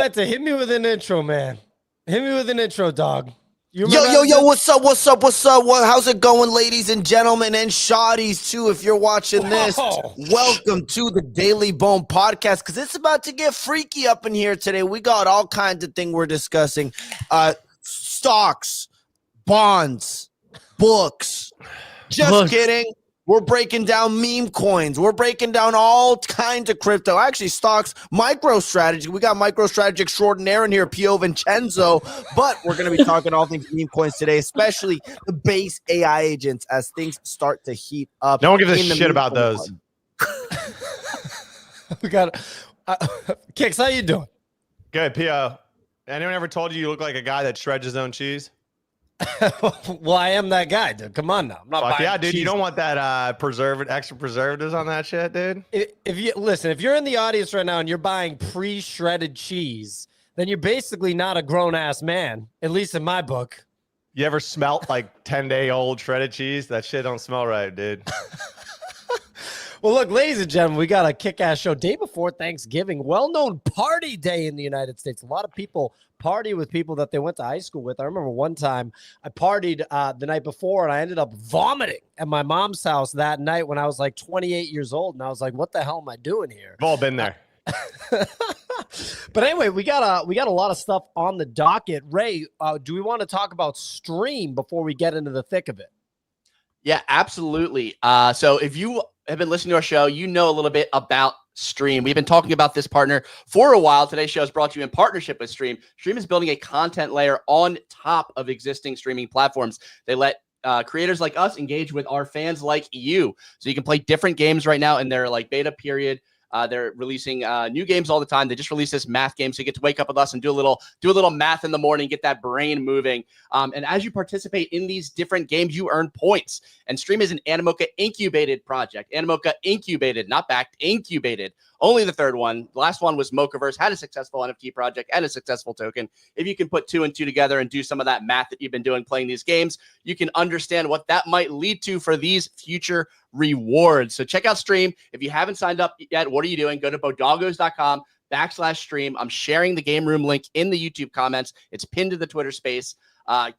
Coletta, hit me with an intro, man. Hit me with an intro, dog. Yo, what's up? How's it going, ladies and gentlemen, and shawties too, if you're watching this. Welcome to the Daily Bone Podcast, because it's about to get freaky up in here today. We got all kinds of things we're discussing. Stocks, bonds, books. Just kidding. We're breaking down Memecoins. We're breaking down all kinds of crypto. Actually, stocks, MicroStrategy. We got MicroStrategy extraordinaire in here, Pio Vincenzo. But we're going to be talking all things Memecoins today, especially the base AI agents as things start to heat up. No one gives a shit about those. We got Kicks, how you doing? Good, Pio. Anyone ever told you look like a guy that shreds his own cheese? Well, I am that guy, dude. Come on now. I'm not buying dude. cheese. You don't want that extra preservatives on that shit, dude. If you're in the audience right now and you're buying pre-shredded cheese, then you're basically not a grown-ass man, at least in my book. You ever smelt like 10-day-old shredded cheese? That shit don't smell right, dude. Well, look, ladies and gentlemen, we got a kick-ass show day before Thanksgiving, well-known party day in the United States. A lot of people party with people that they went to high school with. I remember one time I partied the night before, and I ended up vomiting at my mom's house that night when I was like 28 years old, and I was like, what the hell am I doing here? We've all been there. But anyway, we got a lot of stuff on the docket. Ray, do we want to talk about Stream before we get into the thick of it? Yeah, absolutely. So if you have been listening to our show, you know a little bit about Stream. We've been talking about this partner for a while. Today's show is brought to you in partnership with Stream. Stream is building a content layer on top of existing streaming platforms. They let creators like us engage with our fans like you. So you can play different games right now in their like beta period. They're releasing new games all the time. They just released this math game, so you get to wake up with us and do a little math in the morning, get that brain moving. And as you participate in these different games, you earn points. And Stream is an Animoca incubated project. Animoca incubated, not backed, incubated. Only the third one. The last one was Mochaverse, had a successful NFT project and a successful token. If you can put 2 and 2 together and do some of that math that you've been doing playing these games, you can understand what that might lead to for these future rewards. So check out Stream. If you haven't signed up yet, what are you doing? Go to bodoggos.com/stream. I'm sharing the game room link in the YouTube comments. It's pinned to the Twitter space.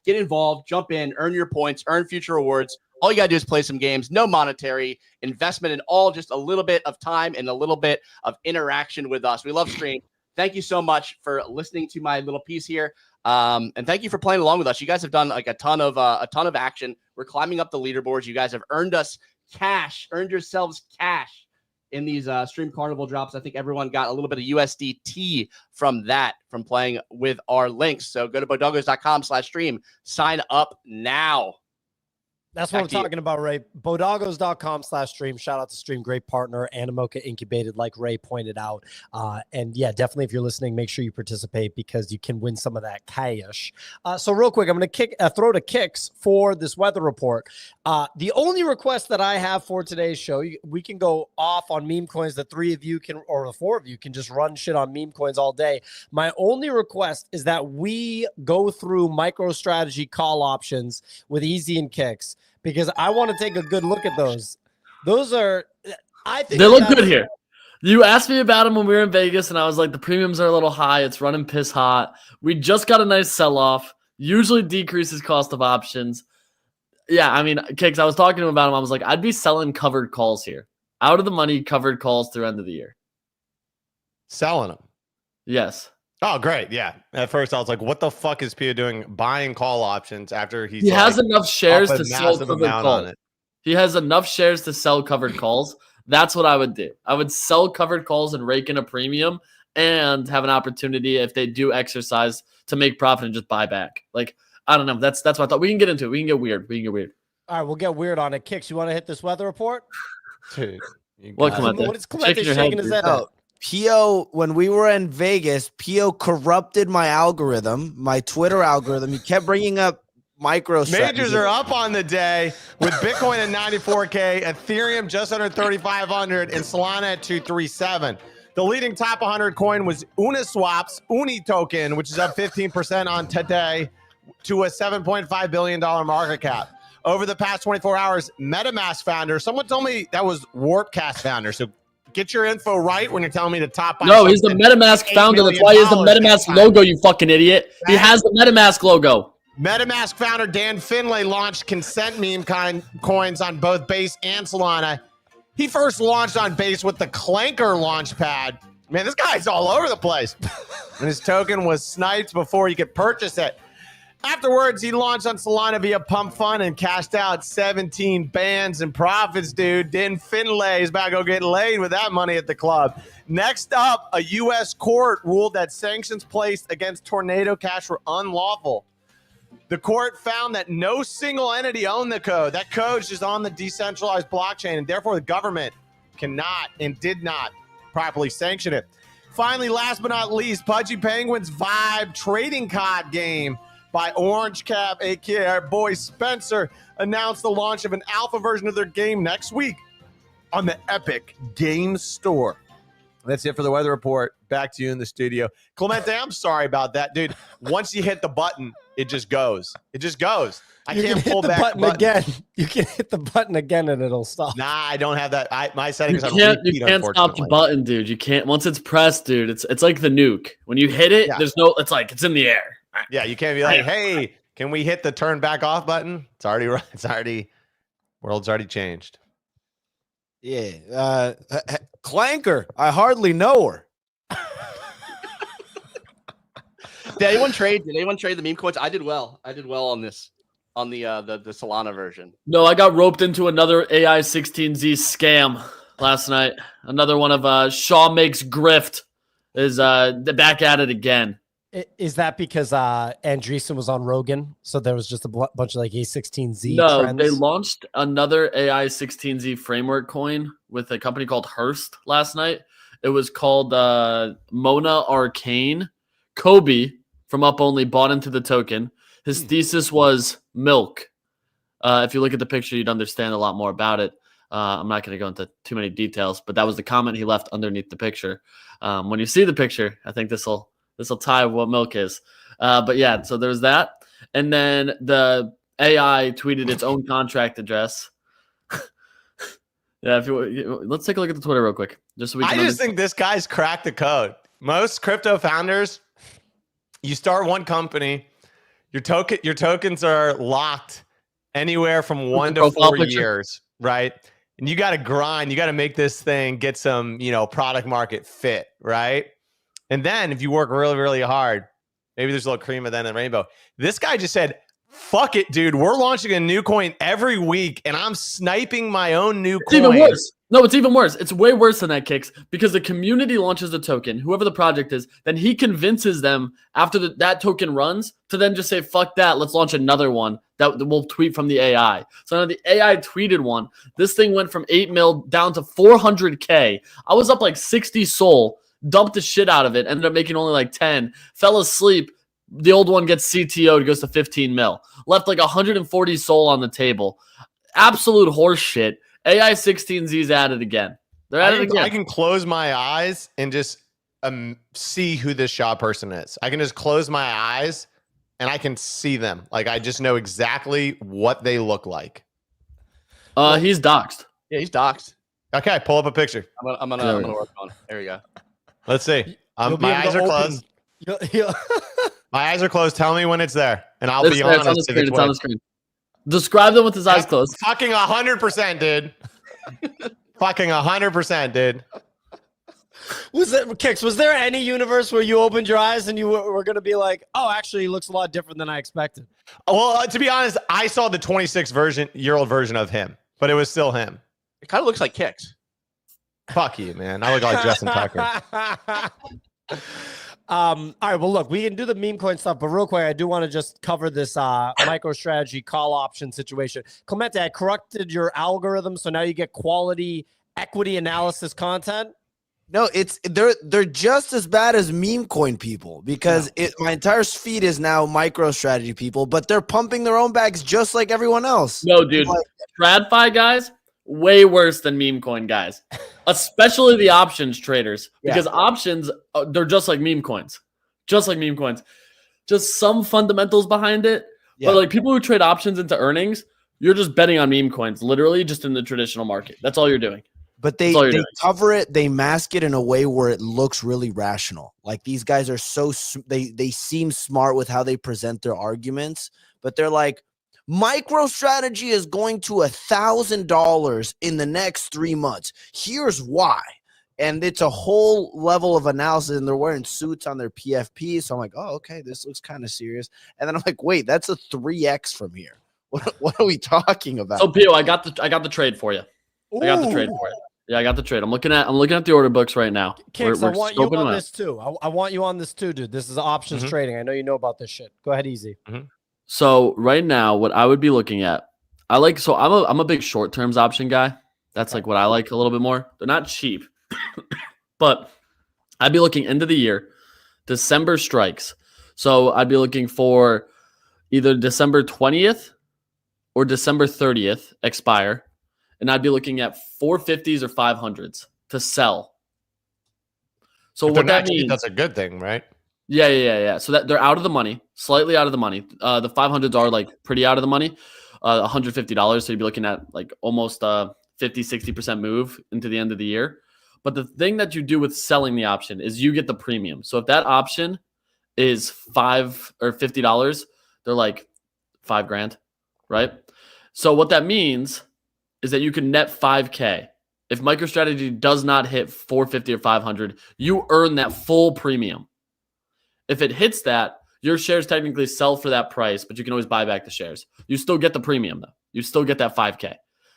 Get involved, jump in, earn your points, earn future rewards. All you got to do is play some games, no monetary investment at all, just a little bit of time and a little bit of interaction with us. We love Stream. Thank you so much for listening to my little piece here. And thank you for playing along with us. You guys have done like a ton of action. We're climbing up the leaderboards. You guys have earned us cash, earned yourselves cash in these Stream Carnival drops. I think everyone got a little bit of USDT from that, from playing with our links. So go to bodoggos.com/stream. Sign up now. That's what I'm talking about, Ray. Bodoggos.com/stream. Shout out to Stream, great partner. Animoca incubated, like Ray pointed out. And yeah, definitely if you're listening, make sure you participate because you can win some of that cash. So real quick, I'm going to throw to Kicks for this weather report. The only request that I have for today's show, we can go off on Memecoins. The 3 of you can, or the 4 of you can just run shit on Memecoins all day. My only request is that we go through MicroStrategy call options with Easy and Kicks, because I want to take a good look at those. Those are, I think they look good here. You asked me about them when we were in Vegas, and I was like, the premiums are a little high. It's running piss hot. We just got a nice sell-off. Usually decreases cost of options. Yeah, I mean, Kicks, I was talking to him about them. I was like, I'd be selling covered calls here. Out of the money, covered calls through end of the year. Selling them? Yes. Oh, great. Yeah. At first, I was like, what the fuck is Pia doing buying call options after he has enough shares to sell covered calls? It. He has enough shares to sell covered calls. That's what I would do. I would sell covered calls and rake in a premium and have an opportunity, if they do exercise, to make profit and just buy back. Like, I don't know. That's what I thought. We can get into it. We can get weird. All right, we'll get weird on it. Kicks, you want to hit this weather report? Dude. What is Clemente shaking his head out? Pio, when we were in Vegas, Pio corrupted my algorithm, my Twitter algorithm. He kept bringing up MicroStrategy. Majors are up on the day with Bitcoin at 94K, Ethereum just under 3,500, and Solana at 237. The leading top 100 coin was Uniswap's Uni token, which is up 15% on today to a $7.5 billion market cap. Over the past 24 hours, MetaMask founder, someone told me that was Warpcast founder, so Get your info right when you're telling me to top. No, he's the MetaMask founder. That's why he has the MetaMask logo, you fucking idiot. He has the MetaMask logo. MetaMask founder Dan Finlay launched consent meme coins on both Base and Solana. He first launched on Base with the Clanker launchpad. Man, this guy's all over the place. And his token was sniped before he could purchase it. Afterwards, he launched on Solana via Pump Fund and cashed out 17 bands and profits, dude. Dan Finlay is about to go get laid with that money at the club. Next up, a U.S. court ruled that sanctions placed against Tornado Cash were unlawful. The court found that no single entity owned the code. That code is just on the decentralized blockchain, and therefore the government cannot and did not properly sanction it. Finally, last but not least, Pudgy Penguins Vibe trading card game by Orange Cap, aka our boy Spencer, announced the launch of an alpha version of their game next week on the Epic Games Store. That's it for the weather report. Back to you in the studio. Clemente, I'm sorry about that, dude. Once you hit the button, it just goes. It just goes. I can't pull back the button again. You can hit the button again and it'll stop. Nah, I don't have that. My settings are you can't stop the button, dude. You can't. Once it's pressed, dude, it's like the nuke. When you hit it, there's no. It's like it's in the air. Yeah, you can't be like, hey, can we hit the turn back off button? It's already right. It's already world's already changed. Yeah. Clanker. I hardly know her. Did anyone trade the meme coins? I did well. I did well on this, on the Solana version. No, I got roped into another AI16Z scam last night. Another one of Shaw Makes Grift is back at it again. Is that because Andreessen was on Rogan? So there was just a bunch of like A16Z No, trends? they launched another AI16Z framework coin with a company called Hearst last night. It was called Mona Arcane. Kobe from Up Only bought into the token. His thesis was milk. If you look at the picture, you'd understand a lot more about it. I'm not going to go into too many details, but that was the comment he left underneath the picture. When you see the picture, I think this will tie what milk is. But yeah, so there's that. And then the AI tweeted its own contract address. Yeah, let's take a look at the Twitter real quick. Just so we can I just think this guy's cracked the code. Most crypto founders, you start one company, your tokens are locked anywhere from 1 to 4 years, right? And you got to grind, you got to make this thing get some, product market fit, right? And then if you work really, really hard, maybe there's a little cream at the end of the rainbow. This guy just said, fuck it, dude. We're launching a new coin every week, and I'm sniping my own new coin. Even worse. No, it's even worse. It's way worse than that, Kicks, because the community launches the token, whoever the project is, then he convinces them after that token runs to then just say, fuck that, let's launch another one that will tweet from the AI. So now the AI tweeted one. This thing went from 8 mil down to 400K. I was up like 60 SOL, dumped the shit out of it, ended up making only like 10, fell asleep. The old one gets CTO'd, goes to 15 mil. Left like 140 SOL on the table. Absolute horse shit. AI16Z's at it again. They're at it again. I can close my eyes and just see who this Shaw person is. I can just close my eyes and I can see them. Like, I just know exactly what they look like. He's doxed. Yeah, he's doxed. Okay, pull up a picture. I'm gonna work on it. There we go. Let's see. My eyes are closed. My eyes are closed. Tell me when it's there, and I'll be honest. It's on the screen. Describe them with his eyes closed. Fucking 100%, dude. Fucking 100%, dude. Was there any universe where you opened your eyes and you were going to be like, oh, actually, he looks a lot different than I expected? Well, to be honest, I saw the 26-year-old version of him, but it was still him. It kind of looks like Kicks. Fuck you, man. I look like Justin Tucker. All right, well, look, we can do the meme coin stuff, but real quick, I do want to just cover this MicroStrategy call option situation. Clemente, I corrected your algorithm, so now you get quality equity analysis content. No, they're just as bad as meme coin people because my entire feed is now MicroStrategy people, but they're pumping their own bags just like everyone else. No, dude, TradFi guys, way worse than meme coin guys, especially the options traders, because options, they're just like meme coins, just some fundamentals behind it. But like people who trade options into earnings, you're just betting on meme coins, literally just in the traditional market. That's all you're doing. But they doing. cover it, they mask it in a way where it looks really rational. Like these guys are they seem smart with how they present their arguments, but they're like, MicroStrategy is going to $1,000 in the next 3 months. Here's why. And it's a whole level of analysis, and they're wearing suits on their PFP. So I'm like, oh, okay, this looks kind of serious. And then I'm like, wait, that's a 3x from here. What are we talking about? So Pio, I got the trade for you. I got the trade for you. Yeah, I got the trade. I'm looking at the order books right now. Kicks, I want you on this too. I want you on this too, dude. This is options trading. I know you know about this shit. Go ahead, easy. So right now, what I would be looking at, I'm a big short terms option guy. That's like what I like a little bit more. They're not cheap, but I'd be looking end of the year, December strikes. So I'd be looking for either December 20th or December 30th expire. And I'd be looking at 450s or 500s to sell. So what that means, that's a good thing, right? Yeah. So that they're out of the money, slightly out of the money. The 500s are like pretty out of the money, $150. So you'd be looking at like almost 50-60% move into the end of the year. But the thing that you do with selling the option is you get the premium. So if that option is $5 or $50, they're like $5,000, right? So what that means is that you can net 5K. If MicroStrategy does not hit 450 or 500, you earn that full premium. If it hits that, your shares technically sell for that price, but you can always buy back the shares. You still get the premium though. You still get that 5K.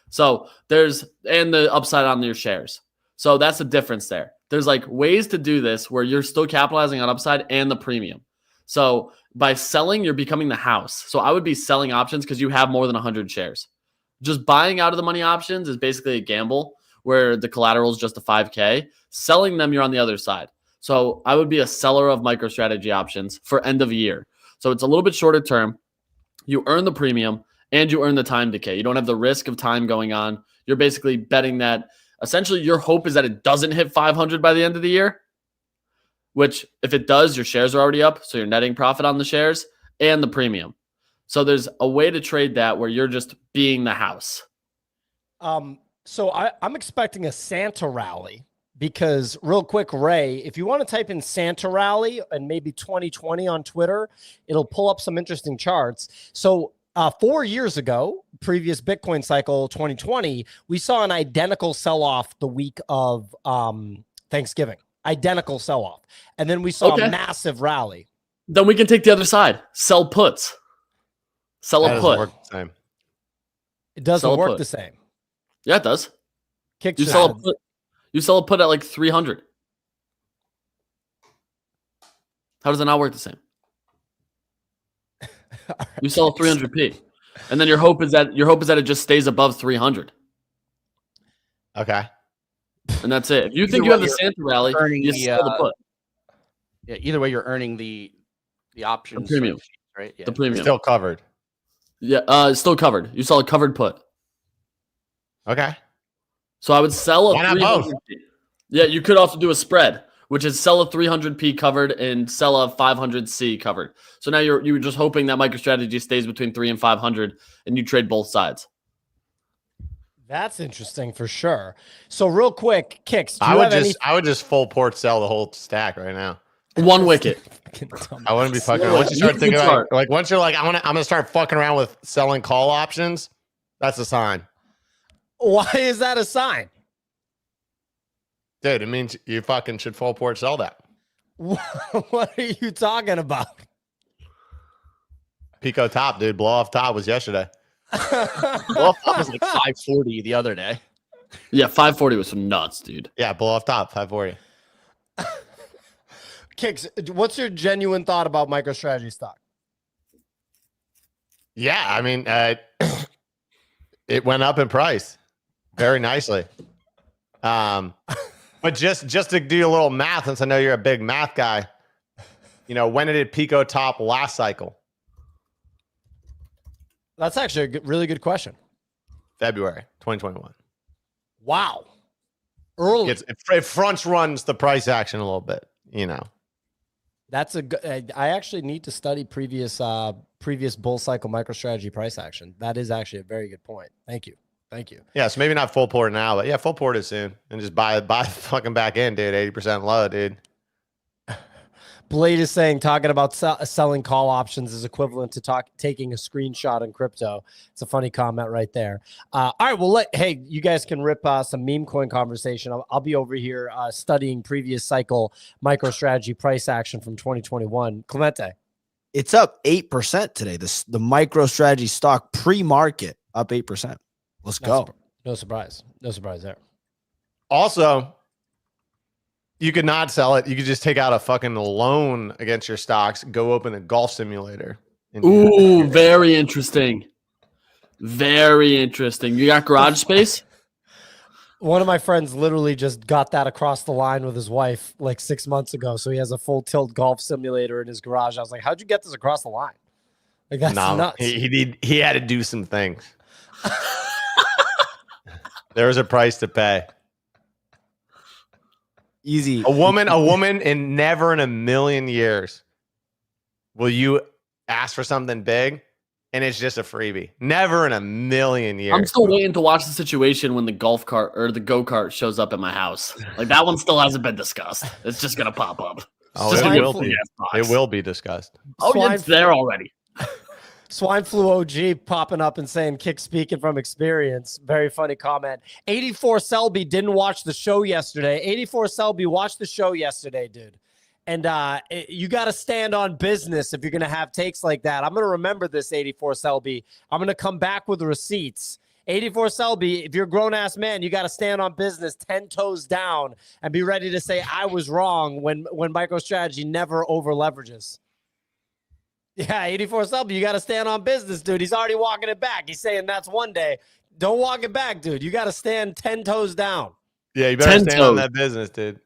So and the upside on your shares. So that's the difference there. There's like ways to do this where you're still capitalizing on upside and the premium. So by selling, you're becoming the house. So I would be selling options because you have more than 100 shares. Just buying out of the money options is basically a gamble where the collateral is just a 5K. Selling them, you're on the other side. So I would be a seller of MicroStrategy options for end of year. So it's a little bit shorter term. You earn the premium and you earn the time decay. You don't have the risk of time going on. You're basically betting that essentially your hope is that it doesn't hit 500 by the end of the year, which if it does, your shares are already up. So you're netting profit on the shares and the premium. So there's a way to trade that where you're just being the house. So I'm expecting a Santa rally because real quick, Ray, if you want to type in Santa rally and maybe 2020 on Twitter, it'll pull up some interesting charts. So 4 years ago, previous Bitcoin cycle 2020, we saw an identical sell-off the week of Thanksgiving. Identical sell-off. And then we saw a massive rally. Then we can take the other side. Sell puts. Sell a put. Work the same. It doesn't work the same. Yeah, it does. You sell a put. You sell a put at like 300. How does it not work the same? You sell a 300p, and then your hope is that it just stays above 300. Okay, and that's it. If you think you have the Santa rally, you sell the put. Yeah, either way, you're earning the options, the premium, right? Yeah. The premium still covered. Yeah, it's still covered. You sell a covered put. Okay. So I would sell a 300p. Yeah, you could also do a spread, which is sell a 300p covered and sell a 500c covered. So now you're just hoping that MicroStrategy stays between 300 and 500, and you trade both sides. That's interesting for sure. So real quick, Kicks. I would just full port sell the whole stack right now. One wicket. I wouldn't be fucking around. Once you start thinking about like once you're like, I'm gonna start fucking around with selling call options, that's a sign. Why is that a sign? Dude, it means you fucking should full port sell that. What are you talking about? Pico top, dude. Blow off top was yesterday. Blow off top was like 540 the other day. Yeah, 540 was some nuts, dude. Yeah, blow off top, 540. Kicks, what's your genuine thought about MicroStrategy stock? Yeah, I mean, it went up in price very nicely. But just to do a little math, since I know you're a big math guy, when did it Pico top last cycle? That's actually a really good question. February 2021. Wow. Early. It front runs the price action a little bit, That's a good. I actually need to study previous bull cycle MicroStrategy price action. That is actually a very good point. Thank you. Thank you. Yeah, so maybe not full port now, but yeah, full port is soon. And just buy fucking back in, dude. 80% low, dude. Blade is saying talking about selling call options is equivalent to taking a screenshot in crypto. It's a funny comment right there. All right, well, hey, you guys can rip some meme coin conversation. I'll be over here studying previous cycle MicroStrategy price action from 2021. Clemente. It's up 8% today. The MicroStrategy stock pre-market up 8%. Let's go. No surprise. No surprise there. Also, you could not sell it. You could just take out a fucking loan against your stocks, go open a golf simulator. Ooh, very interesting. Very interesting. You got garage space? One of my friends literally just got that across the line with his wife like 6 months ago. So he has a full tilt golf simulator in his garage. I was like, how'd you get this across the line? Like, that's nuts. He had to do some things. There was a price to pay. Easy. A woman, and never in a million years will you ask for something big and it's just a freebie. Never in a million years. I'm still waiting to watch the situation when the golf cart or the go-kart shows up at my house. Like, that one still hasn't been discussed. It's just going to pop up. It will be. It will be discussed. Oh, it's there already. Swine Flu OG popping up and saying, kick speaking from experience. Very funny comment. 84 Selby didn't watch the show yesterday. 84 Selby watched the show yesterday, dude. And you got to stand on business if you're going to have takes like that. I'm going to remember this, 84 Selby. I'm going to come back with receipts. 84 Selby, if you're a grown-ass man, you got to stand on business 10 toes down and be ready to say, I was wrong when MicroStrategy never over-leverages. Yeah, 84 Selby, you got to stand on business, dude. He's already walking it back. He's saying that's one day. Don't walk it back, dude. You got to stand 10 toes down. Yeah, you better stand on that business, dude.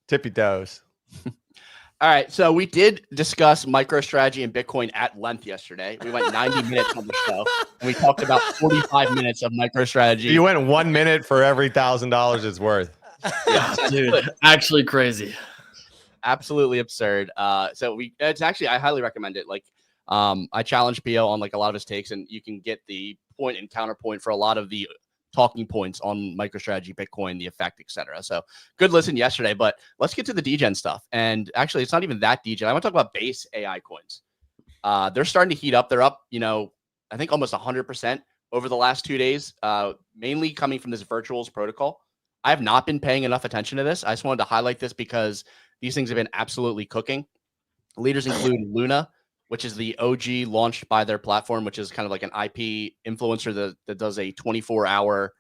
Tippy toes. All right, so we did discuss MicroStrategy and Bitcoin at length yesterday. We went 90 minutes on the show, and we talked about 45 minutes of MicroStrategy. You went 1 minute for every $1,000 it's worth. Yeah, dude, actually crazy. Absolutely absurd. It's actually, I highly recommend it. Like, I challenge Pio on like a lot of his takes, and you can get the point and counterpoint for a lot of the talking points on MicroStrategy, Bitcoin, the effect, etc. So good listen yesterday, but let's get to the degen stuff. And actually, it's not even that degen. I want to talk about base AI coins. They're starting to heat up. They're up, I think almost 100% over the last 2 days, mainly coming from this virtuals protocol. I have not been paying enough attention to this. I just wanted to highlight this because these things have been absolutely cooking. Leaders include Luna, which is the OG launched by their platform, which is kind of like an IP influencer that does a 24-hour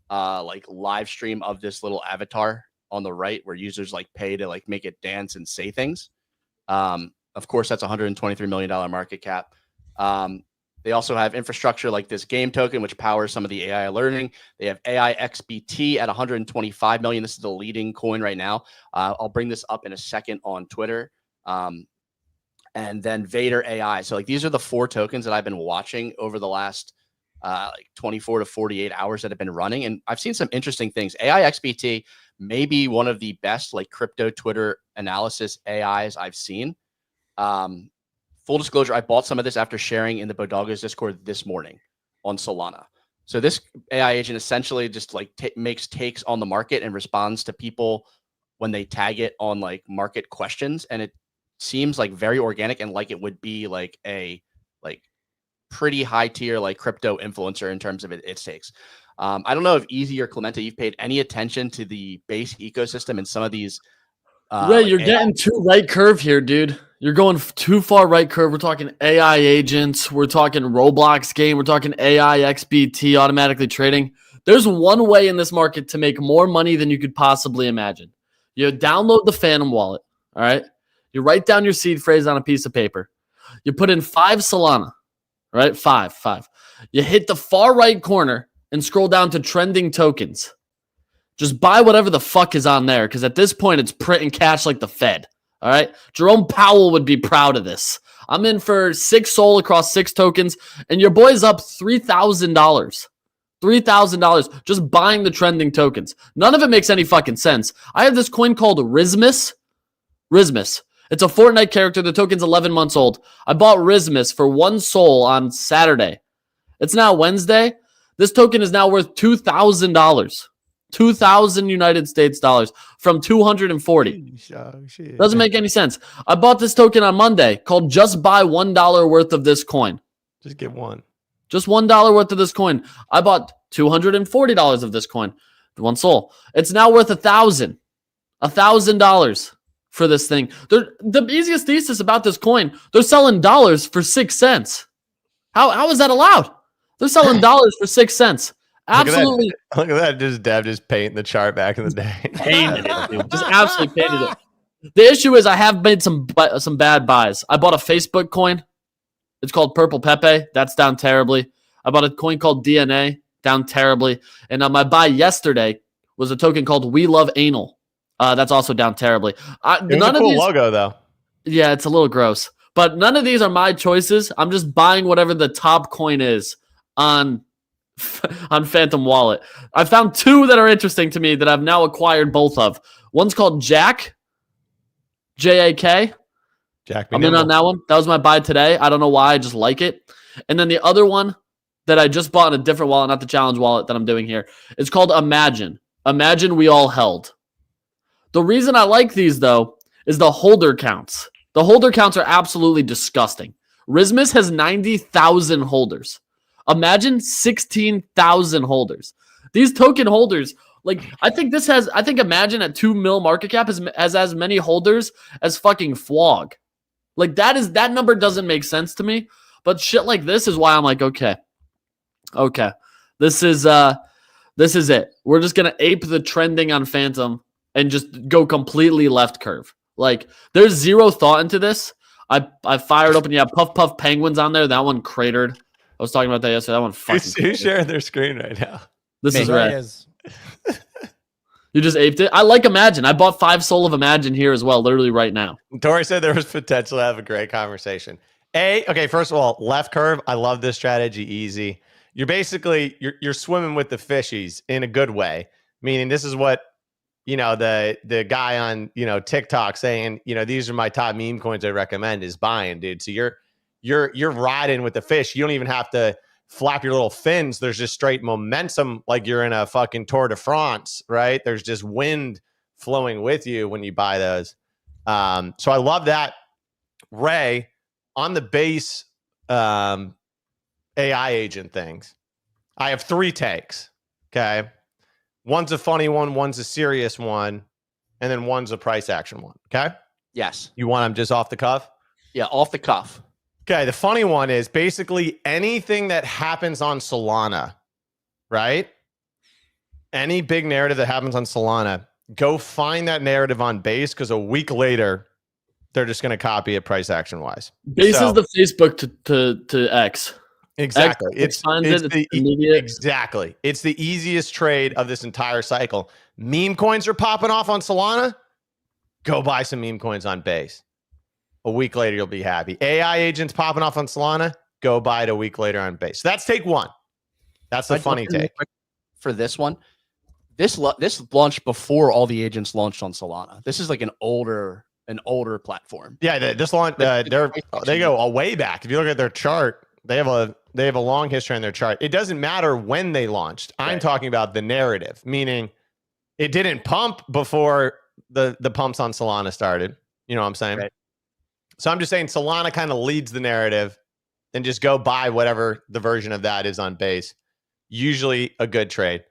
like live stream of this little avatar on the right where users like pay to like make it dance and say things. Of course, that's $123 million market cap. They also have infrastructure like this game token, which powers some of the AI learning. They have AI XBT at 125 million. This is the leading coin right now. I'll bring this up in a second on Twitter. And then Vader AI. So like these are the 4 tokens that I've been watching over the last like 24 to 48 hours that have been running. And I've seen some interesting things. AI XBT may be one of the best like crypto Twitter analysis AIs I've seen. Full disclosure, I bought some of this after sharing in the Bodoggos Discord this morning on Solana. So this AI agent essentially just like makes takes on the market and responds to people when they tag it on like market questions. And it seems like very organic and like it would be like a like pretty high tier like crypto influencer in terms of its takes. I don't know if Easy or Clemente, you've paid any attention to the base ecosystem and some of these. Ray, you're getting too right curve here, dude. You're going too far right curve. We're talking AI agents. We're talking Roblox game. We're talking AI XBT automatically trading. There's one way in this market to make more money than you could possibly imagine. You download the Phantom wallet. All right. You write down your seed phrase on a piece of paper. You put in 5 Solana. Right? 5. You hit the far right corner and scroll down to trending tokens. Just buy whatever the fuck is on there, because at this point, it's printing cash like the Fed. All right? Jerome Powell would be proud of this. I'm in for 6 SOL across 6 tokens, and your boy's up $3,000. $3,000 just buying the trending tokens. None of it makes any fucking sense. I have this coin called Rismus. It's a Fortnite character. The token's 11 months old. I bought Rismus for 1 SOL on Saturday. It's now Wednesday. This token is now worth $2,000. 2,000 United States dollars from 240. Doesn't make any sense. I bought this token on Monday called just buy $1 worth of this coin. Just get one. Just $1 worth of this coin. I bought $240 of this coin. One soul. It's now worth $1,000 for this thing. The easiest thesis about this coin, they're selling dollars for 6 cents. How is that allowed? They're selling dollars for 6 cents. Absolutely. Look at that. Just Dev just painting the chart back in the day. Painted it, dude. Just absolutely painted it. The issue is I have made some bad buys. I bought a Facebook coin. It's called Purple Pepe. That's down terribly. I bought a coin called DNA. Down terribly. And my buy yesterday was a token called We Love Anal. That's also down terribly. None of these logo though. Yeah, it's a little gross. But none of these are my choices. I'm just buying whatever the top coin is on Phantom Wallet. I found two that are interesting to me that I've now acquired both of. One's called Jack, J-A-K. Jack. I'm in on that one. That was my buy today. I don't know why. I just like it. And then the other one that I just bought in a different wallet, not the challenge wallet that I'm doing here, it's called Imagine. Imagine We All Held. The reason I like these, though, is the holder counts. The holder counts are absolutely disgusting. Rismus has 90,000 holders. Imagine 16,000 holders. These token holders, I think Imagine at 2 mil market cap has as many holders as fucking Flog. That number doesn't make sense to me. But shit like this is why I'm like, okay, this is it. We're just gonna ape the trending on Phantom and just go completely left curve. There's zero thought into this. I fired up and you have Puff Penguins on there. That one cratered. I was talking about that yesterday. That one fucking. Who's sharing their screen right now? This is red. You just aped it. I like Imagine. I bought 5 Soul of Imagine here as well, literally right now. Tori said there was potential to have a great conversation. Okay, first of all, left curve. I love this strategy. Easy. You're basically you're swimming with the fishies in a good way. Meaning this is what the guy on TikTok saying these are my top meme coins I recommend is buying, dude. So you're riding with the fish. You don't even have to flap your little fins. There's just straight momentum, like you're in a fucking Tour de France, right? There's just wind flowing with you when you buy those. So I love that. Ray, on the base AI agent things, I have 3 takes. Okay. One's a funny one, one's a serious one, and then one's a price action one. Okay. Yes. You want them just off the cuff? Yeah, off the cuff. Okay, the funny one is basically anything that happens on Solana, right? Any big narrative that happens on Solana, go find that narrative on Base because a week later, they're just going to copy it price action wise. Base is the Facebook to X. Exactly. It's exactly. It's the easiest trade of this entire cycle. Meme coins are popping off on Solana. Go buy some meme coins on Base. A week later, you'll be happy. AI agents popping off on Solana. Go buy it a week later on Base. So that's take one. That's the funny take. For this one, this launched before all the agents launched on Solana. This is like an older platform. Yeah, this launch they go way back. If you look at their chart, they have a long history on their chart. It doesn't matter when they launched. I'm talking about the narrative, meaning it didn't pump before the pumps on Solana started. You know what I'm saying? Right. So I'm just saying Solana kind of leads the narrative, and just go buy whatever the version of that is on Base. Usually a good trade.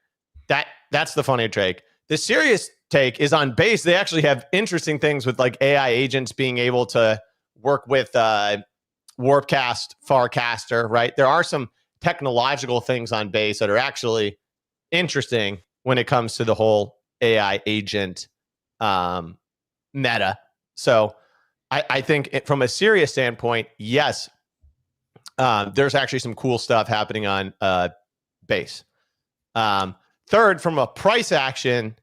That's the funny take. The serious take is on Base. They actually have interesting things with like AI agents being able to work with Warpcast, Farcaster, right? There are some technological things on Base that are actually interesting when it comes to the whole AI agent meta. So I think from a serious standpoint, yes, there's actually some cool stuff happening on Base. Third, from a price action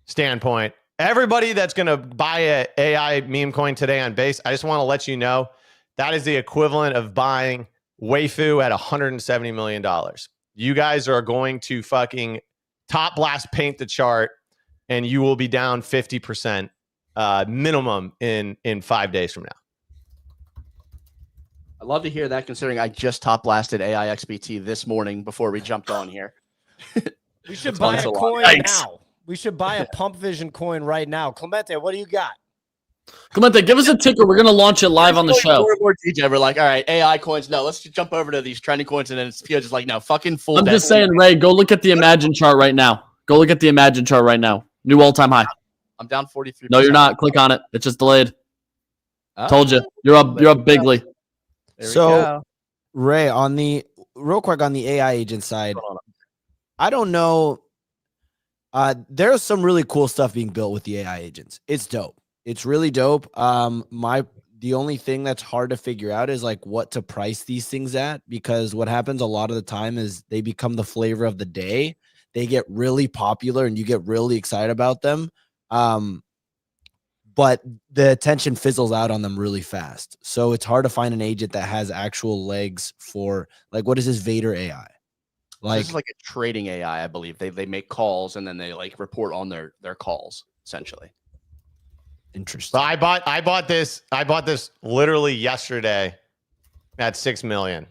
standpoint, everybody that's going to buy a AI meme coin today on Base, I just want to let you know that is the equivalent of buying Waifu at $170 million. You guys are going to fucking top blast paint the chart, and you will be down 50% minimum in 5 days from now. I love to hear that, considering I just top blasted AI XBT this morning before we jumped on here. We should buy a coin now. We should buy a Pump Vision coin right now. Clemente, what do you got? Clemente, give us a ticker. We're gonna launch it live on the show. More and more DJ, we're like, all right, AI coins. No, let's just jump over to these trending coins, and then it's just like, no, fucking full. I'm just saying, Ray, go look at the Imagine chart right now. Go look at the Imagine chart right now. New all-time high. I'm down 43%. No, you're not. Click on it. It's just delayed. Told you. You're up bigly. So, Ray, real quick on the AI agent side, I don't know. There's some really cool stuff being built with the AI agents. It's dope. It's really dope. The only thing that's hard to figure out is like what to price these things at, because what happens a lot of the time is they become the flavor of the day. They get really popular and you get really excited about them. But the attention fizzles out on them really fast. So it's hard to find an agent that has actual legs for, like, what is this Vader AI? Like, this is like a trading AI, I believe. They make calls and then they like report on their calls, essentially. Interesting. So I bought this literally yesterday at 6 million.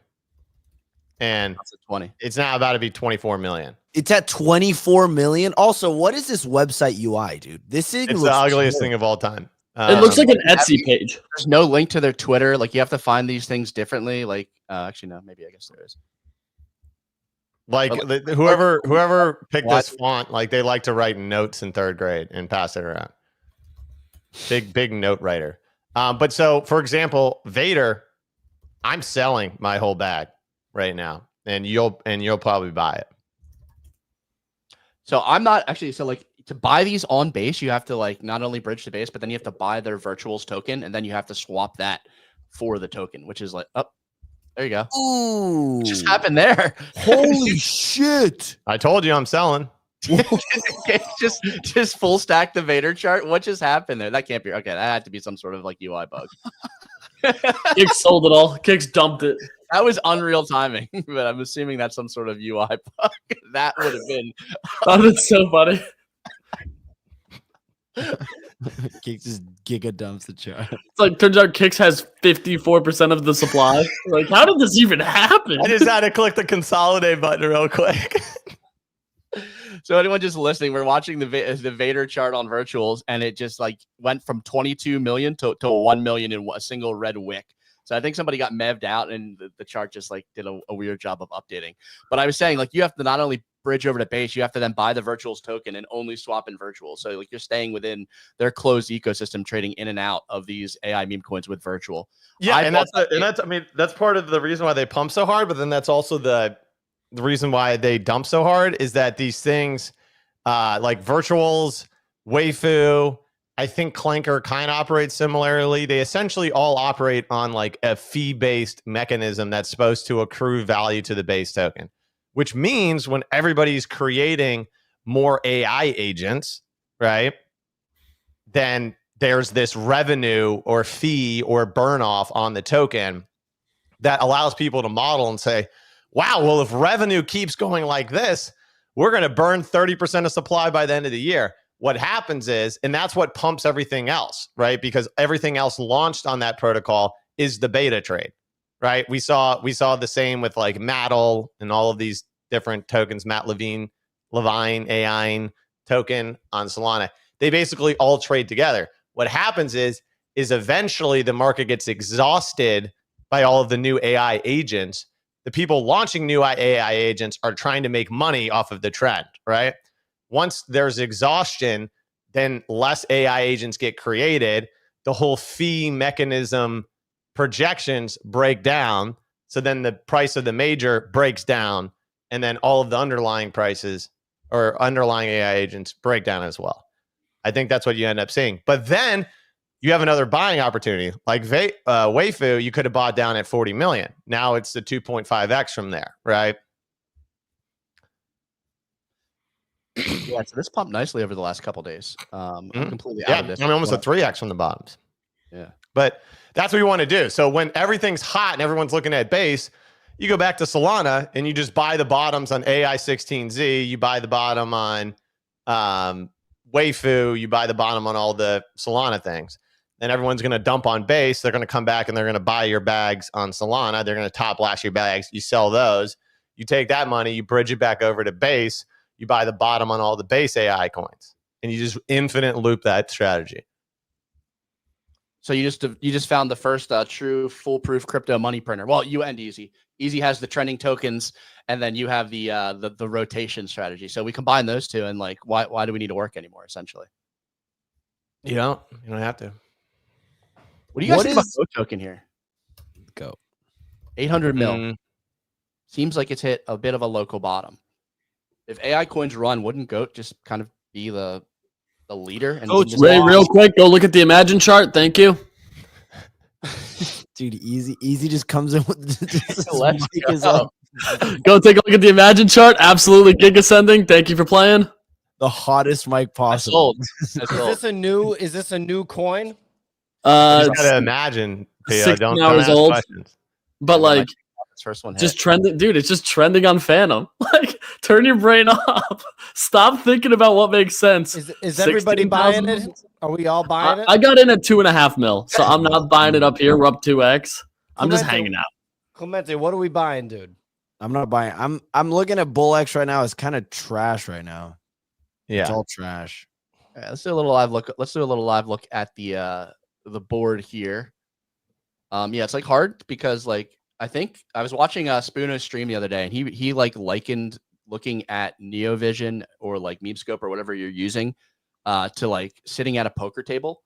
And That's at 20. It's now about to be 24 million. It's at 24 million. Also, what is this website UI, dude? This thing It's the ugliest thing of all time. It looks like an Etsy page. There's no link to their Twitter. Like, you have to find these things differently. Like, actually, no, maybe I guess there is. Like whoever picked this font, like they like to write notes in 3rd grade and pass it around. Big note writer. But so, for example, Vader, I'm selling my whole bag right now, and you'll probably buy it. So I'm not actually, so like to buy these on base, you have to like not only bridge to base, but then you have to buy their virtuals token, and then you have to swap that for the token, which is like, oh, there you go. Ooh. What just happened there? Holy shit. I told you I'm selling. just full stack the Vader chart. What just happened there? That can't be okay. That had to be some sort of like UI bug. Kicks sold it all. Kicks dumped it. That was unreal timing, but I'm assuming that's some sort of UI bug. That would have been. Oh, that's so funny. Kicks just giga dumps the chart. It's like, turns out Kicks has 54% of the supply. Like, how did this even happen? I just had to click the consolidate button real quick. So anyone just listening, we're watching the Vader chart on virtuals, and it just like went from 22 million to 1 million in a single red wick. So I think somebody got mev'd out, and the chart just like did a weird job of updating. But I was saying, like, you have to not only bridge over to base, you have to then buy the virtuals token and only swap in virtual. So like you're staying within their closed ecosystem, trading in and out of these AI meme coins with virtual. Yeah, and that's I mean, that's part of the reason why they pump so hard, but then that's also the reason why they dump so hard is that these things like virtuals, Waifu, I think Clanker kind of operates similarly. They essentially all operate on like a fee-based mechanism that's supposed to accrue value to the base token, which means when everybody's creating more AI agents, right, then there's this revenue or fee or burn off on the token that allows people to model and say, wow, well, if revenue keeps going like this, we're going to burn 30% of supply by the end of the year. What happens is, and that's what pumps everything else, right? Because everything else launched on that protocol is the beta trade, right? We saw the same with like Maddle and all of these different tokens, Matt Levine, AI token on Solana. They basically all trade together. What happens is eventually the market gets exhausted by all of the new AI agents. The people launching new AI agents are trying to make money off of the trend, right? Once there's exhaustion, then less AI agents get created. The whole fee mechanism projections break down. So then the price of the major breaks down. And then all of the underlying prices or underlying AI agents break down as well. I think that's what you end up seeing. But then you have another buying opportunity. Like Waifu, you could have bought down at 40 million. Now it's the 2.5x from there, right? Yeah, so this pumped nicely over the last couple of days. I'm completely yeah, out of this. I mean, almost a 3x from the bottoms. Yeah. But that's what you want to do. So when everything's hot and everyone's looking at base, you go back to Solana and you just buy the bottoms on AI16Z. You buy the bottom on Waifu. You buy the bottom on all the Solana things. and everyone's going to dump on base. They're going to come back and they're going to buy your bags on Solana. They're going to top blast your bags. You sell those. You take that money, you bridge it back over to base. You buy the bottom on all the base AI coins, and you just infinite loop that strategy. So you just found the first true foolproof crypto money printer. Well, you and Easy. Easy has the trending tokens, and then you have the rotation strategy. So we combine those two, and like, why do we need to work anymore? Essentially, You don't have to. what do you guys What think about is- Go token here? Go. 800 mil. Mm, Seems like it's hit a bit of a local bottom. If AI coins run, wouldn't GOAT just kind of be the leader? And Coach just Ray, real quick, go look at the Imagine chart. Thank you. Dude, easy just comes in with this Let's mic go. is up. Go take a look at the Imagine chart. Absolutely gig ascending. Thank you for playing. The hottest mic I possible. sold. I Is sold. this a new coin? you It's just gotta imagine, Pio. 16 Don't hours ask old. questions. but like This first one hit. just trending, dude. It's just trending on Phantom. Like, turn your brain off. Stop thinking about what makes sense. Is everybody buying 16,000? it? Are we all buying it? I got in at 2.5 mil, so I'm not buying it up here. We're up 2x. I'm just Clemente, hanging out. Clemente, what are we buying, dude? I'm not buying. I'm looking at BullX right now. It's kind of trash right now. It's Yeah. all trash. All right, let's do a little live look. Let's do a little live look at the board here. Yeah, it's like hard because like I think I was watching Spoono's stream the other day, and he like likened looking at NeoVision or like MemeScope or whatever you're using to like sitting at a poker table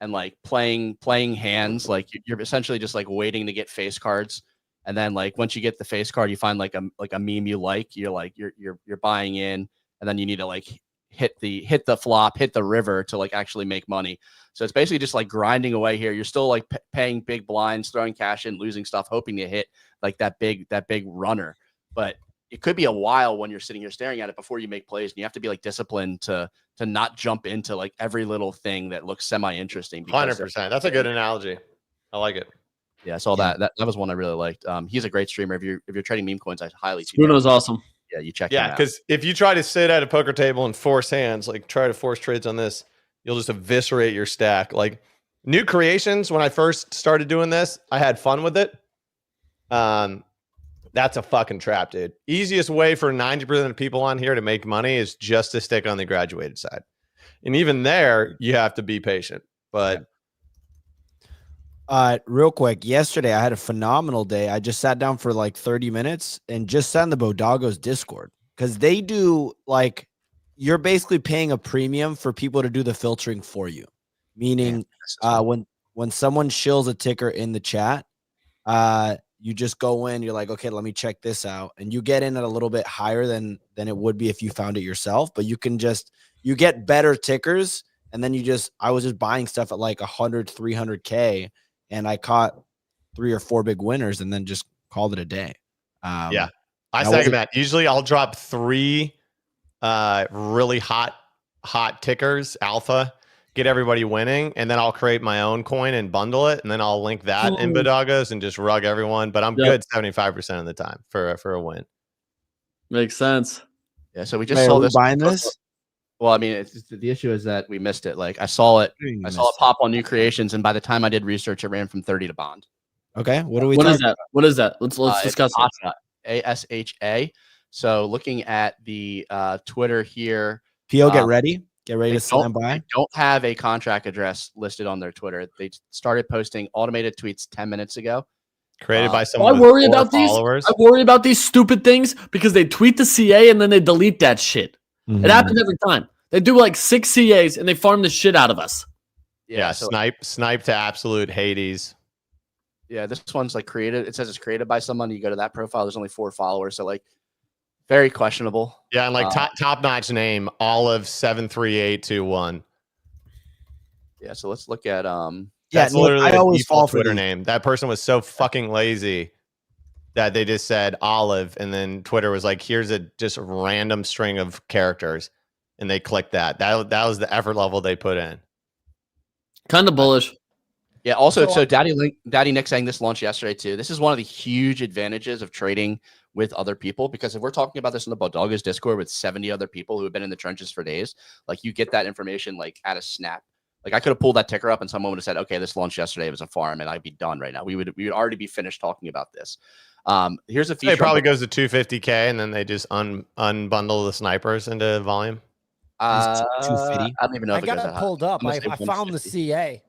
and like playing hands. Like you're essentially just like waiting to get face cards, and then like once you get the face card, you find like a meme you like. You're like you're buying in, and then you need to like hit the flop, hit the river to like actually make money. So it's basically just like grinding away here. You're still like paying big blinds, throwing cash in, losing stuff, hoping to hit like that big runner. But it could be a while when you're sitting here staring at it before you make plays, and you have to be like disciplined to not jump into like every little thing that looks semi-interesting. 100%. That's a good analogy. I like it. Yeah, I saw that was one I really liked. He's a great streamer. If you're trading meme coins, I highly Spoono's awesome. Yeah, you check him Yeah, out. because if you try to sit at a poker table and force hands, like try to force trades on this, you'll just eviscerate your stack. Like new creations, when I first started doing this, I had fun with it. That's a fucking trap, dude. Easiest way for 90% of people on here to make money is just to stick on the graduated side. And even there, you have to be patient. But Real quick, yesterday I had a phenomenal day. I just sat down for like 30 minutes and just sat in the Bodoggos Discord because they do like you're basically paying a premium for people to do the filtering for you. Meaning, when someone shills a ticker in the chat, you just go in. You're like, okay, let me check this out, and you get in at a little bit higher than it would be if you found it yourself. But you get better tickers, and then I was just buying stuff at like 100, 300K. And I caught 3 or 4 big winners and then just called it a day. yeah, I second that. Usually I'll drop 3 really hot tickers, alpha, get everybody winning, and then I'll create my own coin and bundle it, and then I'll link that in Bodoggos and just rug everyone. But I'm good 75% of the time for a win. Makes sense. Yeah, so we just Wait, saw are we this. buying this? Well, I mean, the issue is that we missed it. Like I saw it pop on new creations, and by the time I did research, it ran from 30 to bond. Okay, what are we? What is that? What is that? Let's discuss it. Asha, ASHA. So looking at the Twitter here, PO, get ready to they stand by. don't have a contract address listed on their Twitter. They started posting automated tweets 10 minutes ago. Created by I someone worry with 4 about followers. these. I worry about these stupid things because they tweet the CA and then they delete that shit. It happens every time. They do like 6 CAs and they farm the shit out of us. Yeah, so, snipe to absolute Hades. yeah, this one's like created. It says it's created by someone. You go to that profile. There's only 4 followers. So like very questionable. Yeah, and like top notch name, Olive 73821. Yeah, so let's look at That's no, literally I the always fall default for Twitter these. name. That person was so fucking lazy that they just said Olive, and then Twitter was like, "Here's a just random string of characters," and they clicked that. That was the effort level they put in. Kind of bullish. Yeah. Also, so Daddy Nick saying this launched yesterday too. This is one of the huge advantages of trading with other people, because if we're talking about this in the Bodoggos Discord with 70 other people who have been in the trenches for days, like you get that information like at a snap. Like I could have pulled that ticker up and someone would have said, okay, this launched yesterday. It was a farm and I'd be done right now. We would already be finished talking about this. Here's a feature. It probably goes to 250K and then they just unbundle the snipers into volume. 250. I don't even know if I it goes got that it high. pulled up. I'm I gonna say found the 150. CA.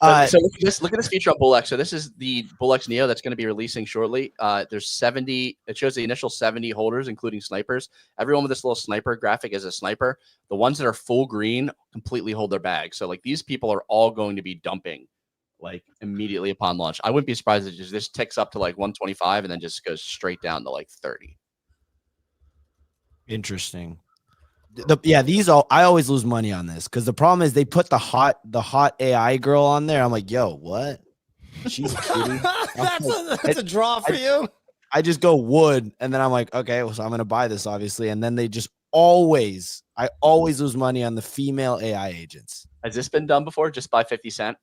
So look at this feature on BullX. So this is the BullX Neo that's going to be releasing shortly. There's 70. It shows the initial 70 holders, including snipers. Everyone with this little sniper graphic is a sniper. The ones that are full green completely hold their bag. So like these people are all going to be dumping like immediately upon launch. I wouldn't be surprised if this ticks up to like 125 and then just goes straight down to like 30. Interesting. I always lose money on this because the problem is they put the hot AI girl on there. I'm like, yo, what? She's a cutie. That's a draw for you. I just go wood, and then I'm like, okay, well, so I'm gonna buy this, obviously. And then I always lose money on the female AI agents. Has this been done before? Just by 50 cent?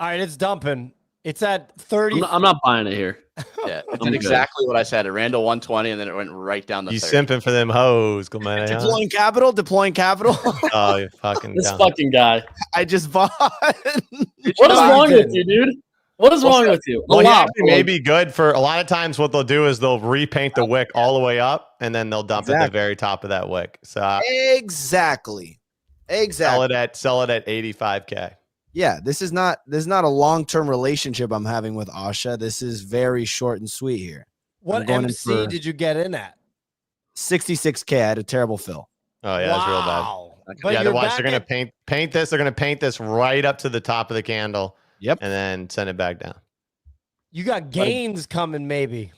All right, it's dumping. It's at 30. I'm not buying it here. Yeah, it I'm did good. exactly what I said. It ran to 120 and then it went right down to You 30. simping for them hoes, Clemente. Huh? Deploying capital. Oh, you fucking This dumb. fucking guy. I just bought. What is No, wrong you with you, dude? What is wrong with you? Well, A he lot, actually may be good for a lot of times. What they'll do is they'll repaint the wick all the way up, and then they'll dump at the very top of that wick. So Exactly. sell it at 85K. Yeah, this is not a long-term relationship I'm having with Asha. This is very short and sweet here. What I'm going in MC for did you get in at? 66K. I had a terrible fill. Oh yeah, it's real bad. Wow. But Yeah, you're watch. back They're gonna at- paint this. They're gonna paint this right up to the top of the candle. Yep. And then send it back down. You got gains coming, maybe.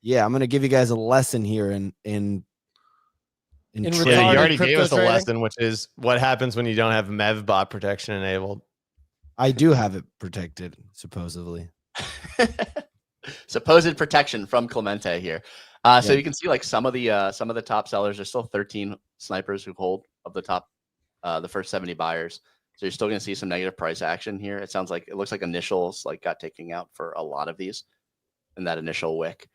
Yeah, I'm gonna give you guys a lesson here in In Yeah, Retarded you already gave crypto us a trading? lesson, which is what happens when you don't have MEVBot protection enabled. I do have it protected, supposedly. Supposed protection from Clemente here. So Yeah. you can see like some of the top sellers. There's still 13 snipers who hold of the top, the first 70 buyers. So you're still going to see some negative price action here. It looks like initials like got taken out for a lot of these in that initial wick.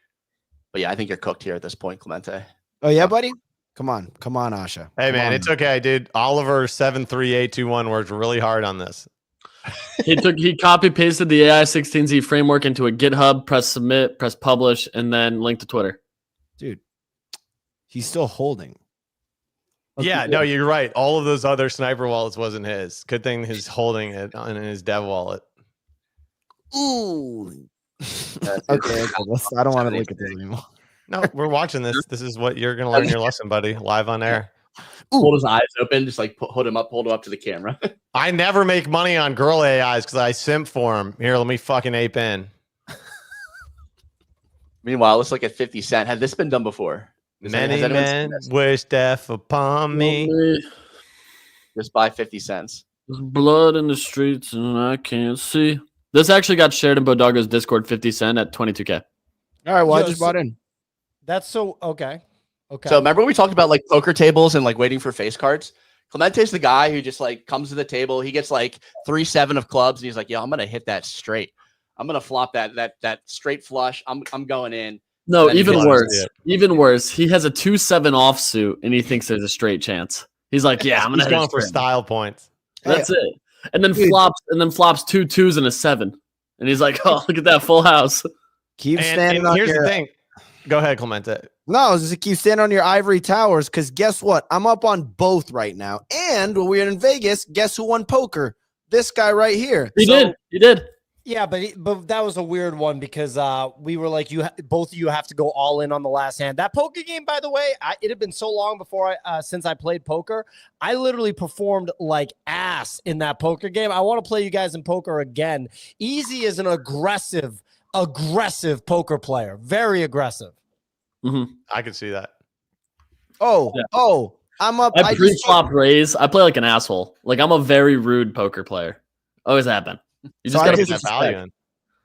But yeah, I think you're cooked here at this point, Clemente. Oh yeah, buddy. Come on, Asha. Hey Come man, on. it's okay, dude. Oliver 73821 worked really hard on this. He copy pasted the AI16Z framework into a GitHub, press submit, press publish, and then link to Twitter. Dude. He's still holding. Yeah, no, you're right. All of those other sniper wallets wasn't his. Good thing he's holding it in his dev wallet. Ooh. Okay. I don't want to look at this anymore. No, we're watching this. This is what you're gonna learn your lesson, buddy. Live on air. Hold his eyes open, just like hold him up to the camera. I never make money on girl AIs because I simp for them. Here, let me fucking ape in. Meanwhile, let's look at 50 Cent. Had this been done before? Has Many anyone men seen this? wish death upon me. Just buy 50 cents. There's blood in the streets and I can't see. This actually got shared in Bodoggos Discord 50 cent at 22K. All right, well, I Yo, just so- bought in. That's so okay. Okay. So remember we talked about like poker tables and like waiting for face cards? Clemente's the guy who just like comes to the table. He gets like 3-7 of clubs and he's like, yo, I'm gonna hit that straight. I'm gonna flop that straight flush. I'm going in. No, Then he even gets- worse. Even worse. He has a 2-7 offsuit and he thinks there's a straight chance. He's like, yeah, I'm gonna He's hit a going for straight. style points. That's it. And then Dude. flops 2 2s and a 7. And he's like, oh, look at that full house. Keep And standing on here's your. the thing. Go ahead, Clemente. No, just keep standing on your ivory towers because guess what? I'm up on both right now. And when we were in Vegas, guess who won poker? This guy right here. He So- did. Yeah, but that was a weird one because we were like, both of you have to go all in on the last hand. That poker game, by the way, it had been so long before since I played poker. I literally performed like ass in that poker game. I want to play you guys in poker again. Easy is an aggressive poker player, very aggressive. I could see that. Oh, I'm up. I just- pre-flop raise. I play like an asshole. Like I'm a very rude poker player. Always happen. You So just I gotta Get put that respect. value in.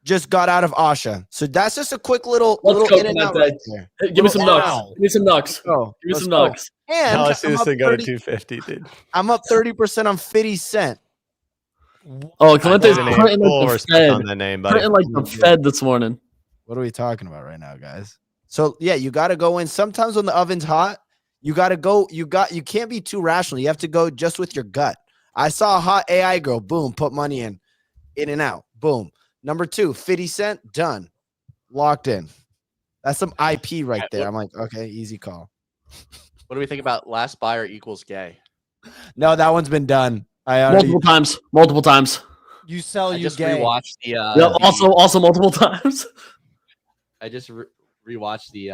just got out of Asha. So that's just a quick little Let's go, in and out Clemente. right there. Hey, give me some Wow. ducks. Give me some ducks. Oh, Give me some ducks. And Now let's see I'm this up thing go to 30 250, dude. I'm up 30% on 50 Cent. Oh, Clemente's Full printing like the respect on Fed. that name, buddy. Printing like the Fed this morning. What are we talking about right now, guys? So yeah, you got to go in. Sometimes when the oven's hot, You gotta go. You can't be too rational. You have to go just with your gut. I saw a hot AI girl. Boom, put money in and out. Boom. Number 2, 50 Cent, done, locked in. That's some IP right there. I'm like, okay, easy call. What do we think about last buyer equals gay? No, that one's been done. Multiple times. You sell, I you just gay. rewatched the. Yeah. Also multiple times. I just rewatched the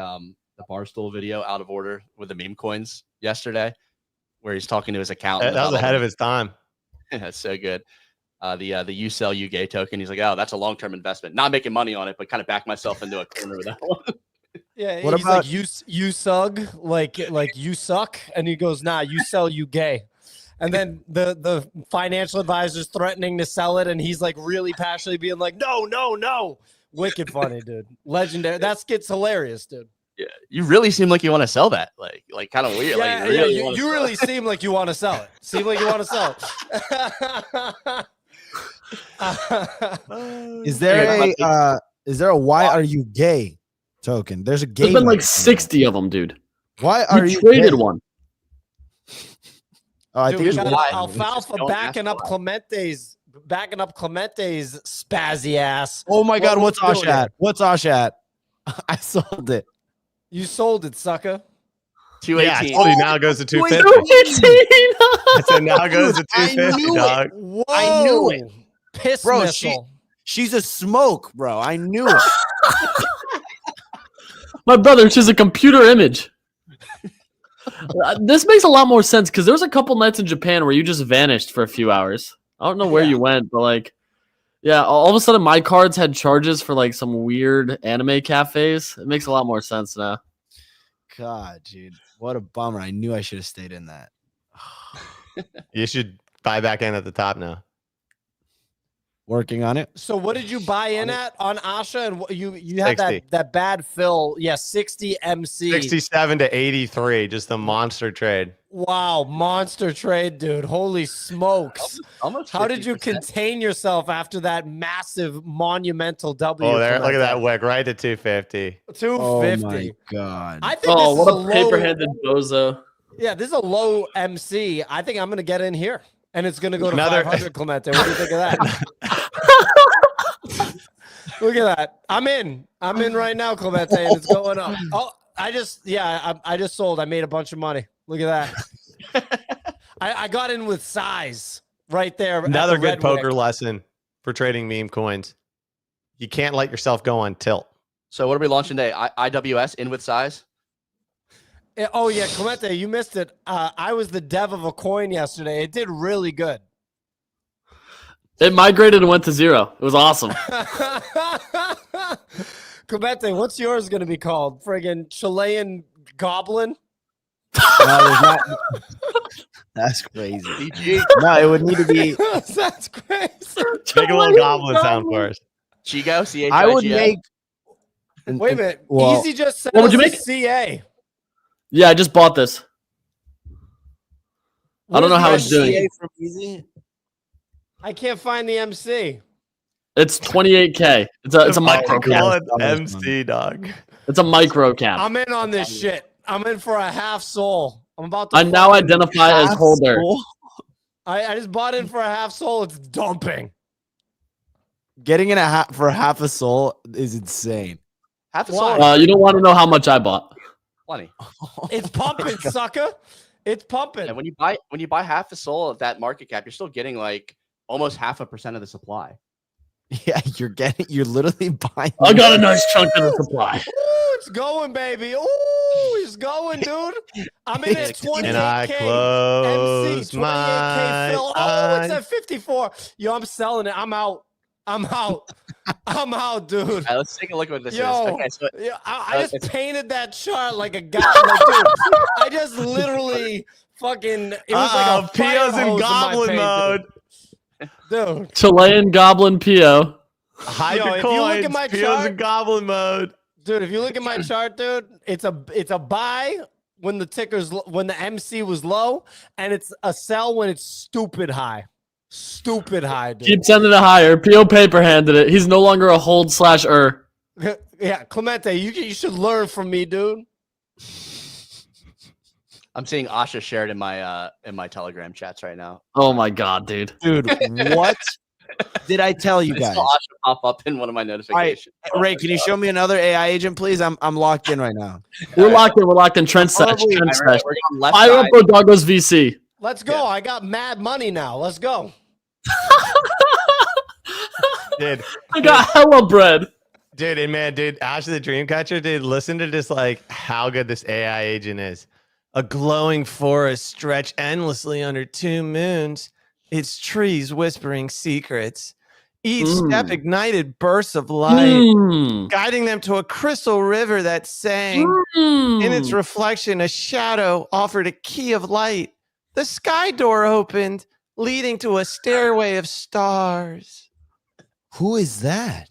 Barstool video out of order with the Memecoins yesterday, where he's talking to his accountant. That was ahead of his time. That's so good. The you sell, you gay token. He's like, oh, that's a long-term investment. Not making money on it, but kind of back myself into a corner with that one. Yeah, What he's about- like, you sug, like you suck, and he goes, nah, you sell, you gay. And then the financial advisor's threatening to sell it, and he's like really passionately being like, no. Wicked funny, dude. Legendary. That skit's hilarious, dude. Yeah, you really seem like you want to sell that. Like kind of weird. Yeah, like, really you really seem like you want to sell it. Seem like you want to sell it. Is there a why are you gay token? There's a gay. There's been like one. 60 of them, dude. Why are You you traded gay? one. Oh, I Dude, think we it's got why. Alfalfa Don't backing ask up why. Clemente's spazzy ass. Oh my God, what's we Asha doing at? What's Asha at? I sold it. You sold it, sucker. 218. Yeah, I told you now it goes to 250. 218. I said now it goes to I 250, knew it. dog. Whoa. I knew it. Piss Bro, missile. She's a smoke, bro. I knew it. My brother, she's a computer image. This makes a lot more sense because there was a couple nights in Japan where you just vanished for a few hours. I don't know where you went, but like, yeah, all of a sudden my cards had charges for like some weird anime cafes. It makes a lot more sense now. God, dude, what a bummer. I knew I should have stayed in that. You should buy back in at the top now. Working on it. So what did you buy in at on Asha? And you had 60. that bad fill. Yeah, 60 MC. 67 to 83, just a monster trade. Wow, monster trade, dude. Holy smokes. Almost How did you 50%. contain yourself after that massive monumental W? Oh, there! from Look at that guy? wick, right to 250. 250. Oh my God. I think Oh, this what is a low, paper-handed bozo. Yeah, this is a low MC. I think I'm gonna get in here. And it's gonna go to Another- 500, Clemente. What do you think of that? Look at that. I'm in right now, Clemente, and it's going up. Oh, I just sold. I made a bunch of money. Look at that. I got in with size right there. at Another the good red poker wick. lesson for trading meme coins. You can't let yourself go on tilt. So what are we launching today? IWS in with size. Oh yeah, Clemente, you missed it. I was the dev of a coin yesterday. It did really good. It migrated and went to 0. It was awesome. Clemente, what's yours going to be called? Friggin' Chilean Goblin? No, there's not. That's crazy. CG. No, it would need to be. That's crazy. Make a little goblin sound for us. Chigo. CHIGO. I would make. Wait a minute. Well, Easy just said what would you make? CA. Yeah, I just bought this. I don't know how Where's it's the doing. MC? from Easy. I can't find the MC. It's 28K. It's a micro Call cap. it MC, dog. It's a micro cap. I'm in on this shit. I'm in for a half soul. I'm about to. I now fucking- identify as holder. I just bought in for a half soul. It's dumping. Getting in for half a soul is insane. Half a Why? soul. You don't want to know how much I bought. Plenty. It's pumping, sucker. It's pumping. And when you buy half a soul of that market cap, you're still getting like almost 0.5% of the supply. Yeah, you're literally buying. I got a nice chunk of the supply. Ooh, it's going, baby. Ooh, it's going, dude. I'm in at 28K. And I close MC, 28K my fill. Oh, it's eyes. at 54. Yo, I'm selling it. I'm out. I'm out, dude. All right, let's take a look at what this Yo, is. Okay, so yeah, I just it's- painted that chart like a guy. Like, dude, I just literally fucking. It was like a Pio's fire in hose goblin my mode. paint, dude. Chilean Goblin Pio. Hide Yo, your if you look at coins. my Pio's chart- in goblin mode. Dude, if you look at my chart, dude, it's a buy when the MC was low, and it's a sell when it's stupid high. Stupid high, dude. Keep sending it higher. Pio paper handed it. He's no longer a hold/er. Yeah, Clemente, you should learn from me, dude. I'm seeing Asha shared in my Telegram chats right now. Oh my god, dude. Dude, what did I tell you I guys? saw Asha pop up in one of my notifications. Ray, can you show me another AI agent, please? I'm locked in right now. We're locked in. We're locked in. Trent Sesh. Probably- Trent We're Sesh. on left Fire up side. Bodoggos VC. Let's go. I got mad money now. Let's go. Dude, I got hella bread. dude, and man, dude, Ash the Dreamcatcher, dude, listen to just like how good this AI agent is. A glowing forest stretched endlessly under 2 moons. Its trees whispering secrets. Each step ignited bursts of light, guiding them to a crystal river that sang. In its reflection, a shadow offered a key of light. The sky door opened, leading to a stairway of stars. Who is that?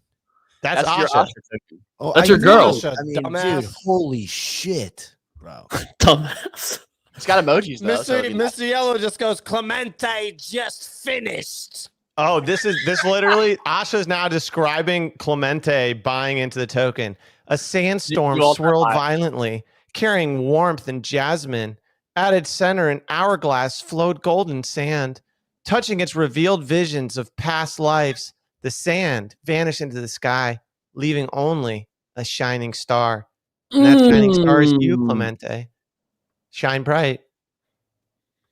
That's your Asha. Asha token. Oh, That's I your girl. know. I mean, Dumbass. dude, holy shit, bro. Dumbass. It's got emojis though. so Mr. it'd be nice. Mr. Yellow just goes, Clemente just finished. Oh, this literally Asha's now describing Clemente buying into the token. A sandstorm You all swirled time. violently, carrying warmth and jasmine. At its center, an hourglass flowed golden sand. Touching its revealed visions of past lives, the sand vanished into the sky, leaving only a shining star. And that shining star is you, Clemente. Shine bright.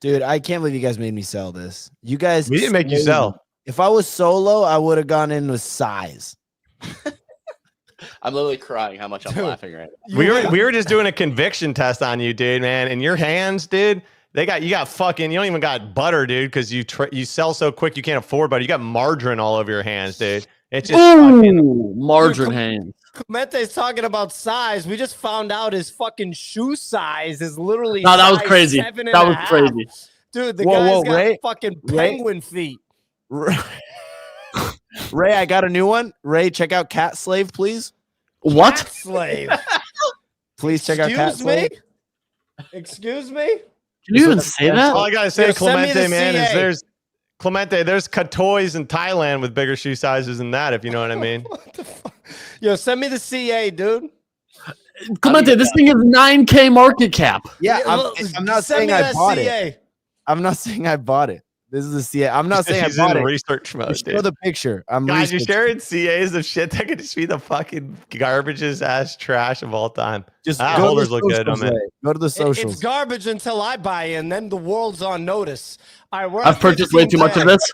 Dude, I can't believe you guys made me sell this. You guys, We didn't make you slayed sell. me. If I was solo, I would have gone in with size. I'm literally crying how much I'm laughing right now. We were just doing a conviction test on you, dude, man. And your hands, dude, you got fucking, you don't even got butter, dude, because you sell so quick you can't afford butter. You got margarine all over your hands, dude. It's just fucking, Ooh, margarine hand. Clemente's talking about size. We just found out his fucking shoe size is literally No, that was size crazy. 7.5. That was crazy. Dude, the Whoa, guy's got Ray? fucking Ray? penguin feet. Ray, I got a new one. Ray, check out Cat Slave, please. What? Cat slave. Please check out Cat Excuse me? Slave. Excuse me? Can you even say that? all I gotta say, Yo, send me the Clemente, man, is CA. there's Katoys in Thailand with bigger shoe sizes than that, if you know what I mean. What the fuck? Yo, send me the CA, dude. Clemente, this thing is 9K market cap. Yeah, Look, I'm not send saying me I that bought it. CA. I'm not saying I bought it. This is a CA. I'm not saying I He's bought in it. research mode, Show dude. the picture. I'm Guys, you're researching. sharing CAs of shit that could just be the fucking garbage's ass trash of all time. Just Ah, go to holders the look good, socials, I'm in. Ray. Go to the socials. It's garbage until I buy in, then the world's on notice. All right, we're I've at purchased way too much of 15K. this.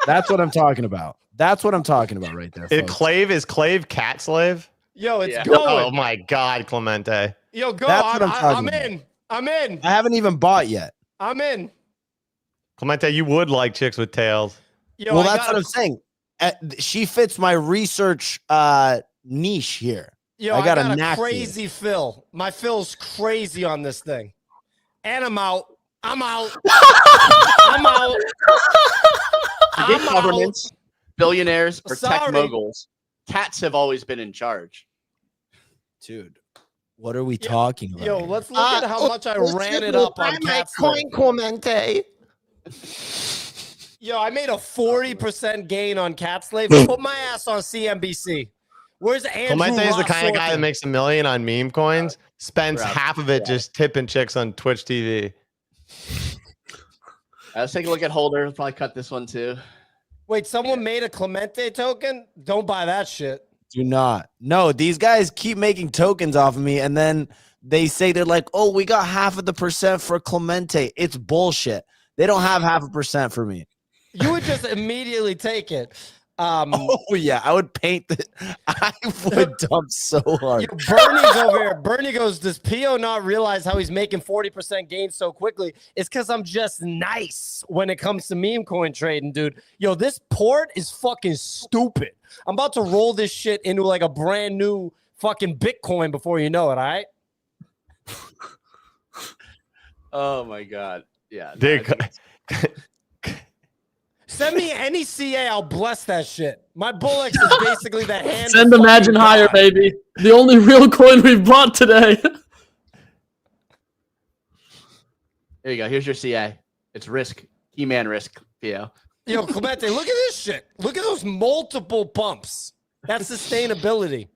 That's what I'm talking about. That's what I'm talking about right there. folks. Is Clave cat slave? Yo, it's Yeah. going. Oh my God, Clemente. Yo, go. That's what I'm talking I'm about. in. I'm in. I haven't even bought yet. I'm in. Clemente, you would like chicks with tails. Yo, Well, I that's got what I'm saying. She fits my research niche here. Yo, I got a a knack for crazy fill. My fill's crazy on this thing. And I'm out. I'm out. I'm out. Big I'm out. governments, billionaires, or tech Sorry. moguls, cats have always been in charge. Dude, what are we talking about? Yo, here? let's look at how much I ran it up on Catslip. Clemente. Yo, I made a 40% gain on Catslave. Put my ass on CNBC. Where's Andrew Clemente is the Ross kind of guy that Sorkin? makes $1 million on meme coins, spends Bro. half of it just tipping chicks on Twitch TV. Let's take a look at Holder. We'll probably cut this one too. Wait, someone made a Clemente token? Don't buy that shit. Do not. No, these guys keep making tokens off of me, and then they say they're like, "Oh, we got half of the percent for Clemente." It's bullshit. They don't have 0.5% for me. You would just immediately take it. Oh yeah, I would paint the. I would dump so hard. Yo, Bernie's over here. Bernie goes, does Pio not realize how he's making 40% gains so quickly? It's because I'm just nice when it comes to meme coin trading, dude. Yo, this port is fucking stupid. I'm about to roll this shit into like a brand new fucking Bitcoin before you know it, all right? Oh my god. Yeah. Dude, no, I think Send me any CA, I'll bless that shit. My Bullocks is basically the hand. Send of Imagine fucking higher, God. baby. The only real coin we've bought today. There you go. Here's your CA. It's risk. He-Man risk, Theo. Yo, Clemente, look at this shit. Look at those multiple pumps. That's sustainability.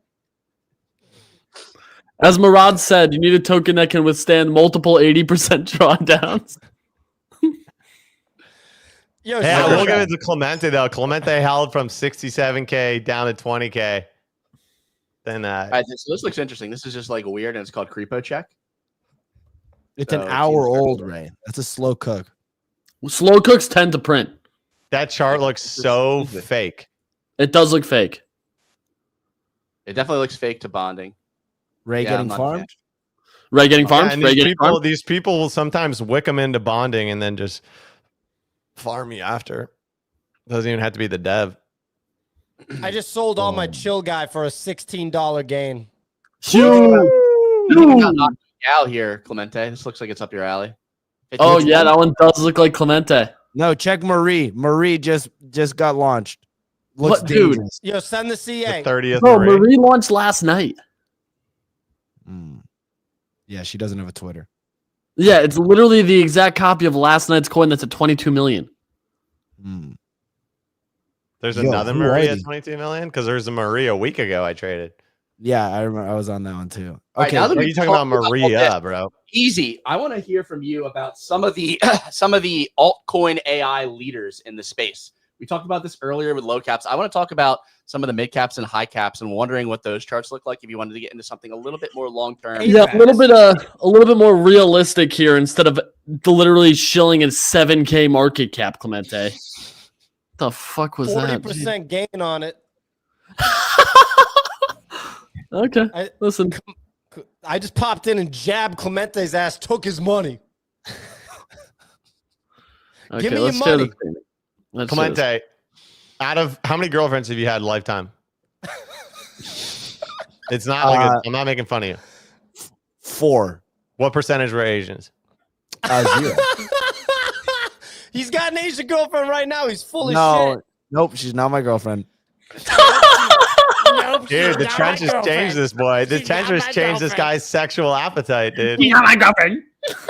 As Murad said, you need a token that can withstand multiple 80% drawdowns. Yo, Yeah, sure. we'll give it to Clemente though. Clemente held from 67K down to 20K. Then All right, so this looks interesting. This is just like weird, and it's called Creepo Check. It's So an it hour seems old, very- Ray. That's a slow cook. Slow cooks tend to print. that chart looks so fake. It does look fake. It definitely looks fake to bonding. Ray Yeah, getting I'm not a fan. farmed. Ray getting farmed. Yeah, and Ray these getting people, farmed. these people will sometimes wick them into bonding and then just farm you after. Doesn't even have to be the dev. I just sold all my chill guy for a $16 gain. Huge. You got knocked out here, Clemente. This looks like it's up your alley. Oh yeah, that one does look like Clemente. No, check Marie. Marie just got launched. Looks What, dude? dangerous. Yo, send the The CA. 30th. Bro, Marie. Marie launched last night. Yeah, she doesn't have a Twitter. Yeah, it's literally the exact copy of last night's coin that's at 22 million. There's Yo, another who Marie are at these? 22 million because there's a Marie a week ago I traded. Yeah, I remember. I was on that one too. All right, Okay, now that What are we you talking talked about all Maria, this, bro? Easy. I want to hear from you about some of the altcoin AI leaders in the space. We talked about this earlier with low caps. I want to talk about some of the mid caps and high caps, and wondering what those charts look like. If you wanted to get into something a little bit more long term, Yeah, a little bit more realistic here instead of literally shilling in 7K market cap, Clemente. The fuck was that? 40% gain on it. Okay, listen. I just popped in and jabbed Clemente's ass, took his money. Okay, Give me your let's share money. the screen. Let's share this. Clemente, out of how many girlfriends have you had lifetime? It's not like I'm not making fun of you. 4. What percentage were Asians? 0. He's got an Asian girlfriend right now. He's full of No, shit. nope, she's not my girlfriend. Nope, Dude, she's the not trench my has girlfriend. changed this boy. The She's trench not has my changed this girlfriend. guy's sexual appetite, dude.